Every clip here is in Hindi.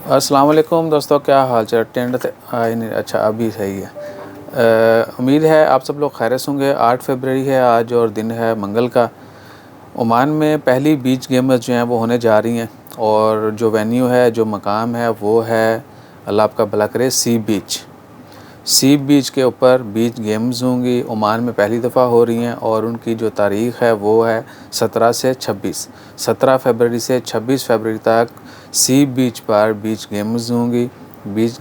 अस्सलाम वालेकुम दोस्तों, क्या हाल चाल। टेंड नहीं, अच्छा अभी सही है। उम्मीद है आप सब लोग खैरियत होंगे। 8 फरवरी है आज और दिन है मंगल का। ओमान में पहली बीच गेम्स जो हैं वो होने जा रही हैं और जो वेन्यू है, जो मकाम है वो है, अल्लाह आपका भला करे, सी बीच के ऊपर बीच गेम्स होंगी। ओमान में पहली दफ़ा हो रही हैं और उनकी जो तारीख़ है वो है 17 से 26, 17 फरवरी से 26 फरवरी तक सी बीच पर बीच गेम्स होंगी। बीच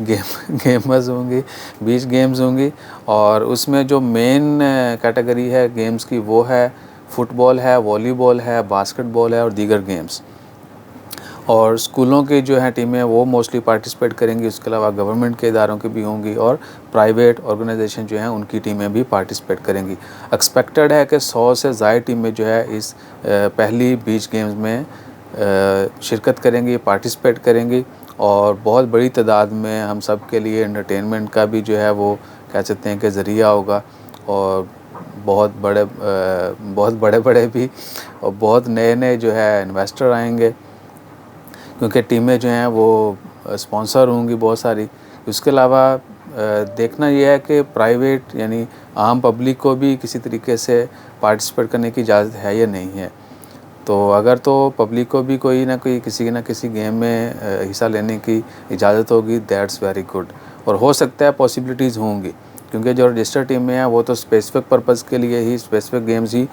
गेम्स होंगी और उसमें जो मेन कैटेगरी है गेम्स की वो है फ़ुटबॉल है, वॉलीबॉल है, बास्केटबॉल है और दीगर गेम्स। और स्कूलों की जो है टीमें वो मोस्टली पार्टिसिपेट करेंगी। उसके अलावा गवर्नमेंट के इदारों की भी होंगी और प्राइवेट ऑर्गेनाइजेशन जो हैं उनकी टीमें भी पार्टिसिपेट करेंगी। एक्सपेक्टेड है कि 100 से ज़ायद टीमें जो है इस पहली बीच गेम्स में शिरकत करेंगी, पार्टिसिपेट करेंगी और बहुत बड़ी तादाद में हम सब के लिए एंटरटेनमेंट का भी जो है वो कह सकते हैं कि ज़रिया होगा। और बहुत बड़े बड़े भी और बहुत नए नए जो है इन्वेस्टर आएंगे, क्योंकि टीमें जो हैं वो स्पॉन्सर होंगी बहुत सारी। उसके अलावा देखना यह है कि प्राइवेट यानी आम पब्लिक को भी किसी तरीके से पार्टिसिपेट करने की इजाज़त है या नहीं है। तो अगर तो पब्लिक को भी कोई ना किसी गेम में हिस्सा लेने की इजाज़त होगी, दैट्स वेरी गुड। और हो सकता है पॉसिबिलिटीज़ होंगी, क्योंकि जो रजिस्टर टीमें हैं वो तो स्पेसिफिक पर्पज़ के लिए ही स्पेसिफिक गेम्स ही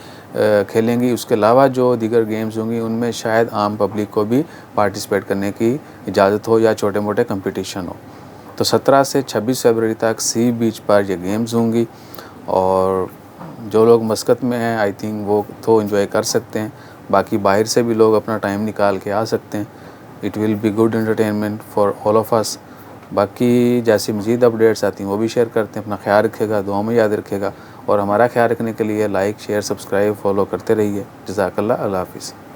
खेलेंगी। उसके अलावा जो दीगर गेम्स होंगी उनमें शायद आम पब्लिक को भी पार्टिसिपेट करने की इजाज़त हो या छोटे मोटे कंपटीशन हो। तो 17 से 26 फरवरी तक सी बीच पर ये गेम्स होंगी और जो लोग मस्कत में हैं आई थिंक वो तो एंजॉय कर सकते हैं। बाकी बाहर से भी लोग अपना टाइम निकाल के आ सकते हैं। It will be good entertainment for all of us. बाकी जैसी मज़ीद अपडेट्स आती हैं वो भी शेयर करते हैं। अपना ख्याल रखिएगा, दुआ में याद रखिएगा और हमारा ख्याल रखने के लिए लाइक, शेयर, सब्सक्राइब, फॉलो करते रहिए। जज़ाकल्लाह, अल्लाह हाफ़िज़।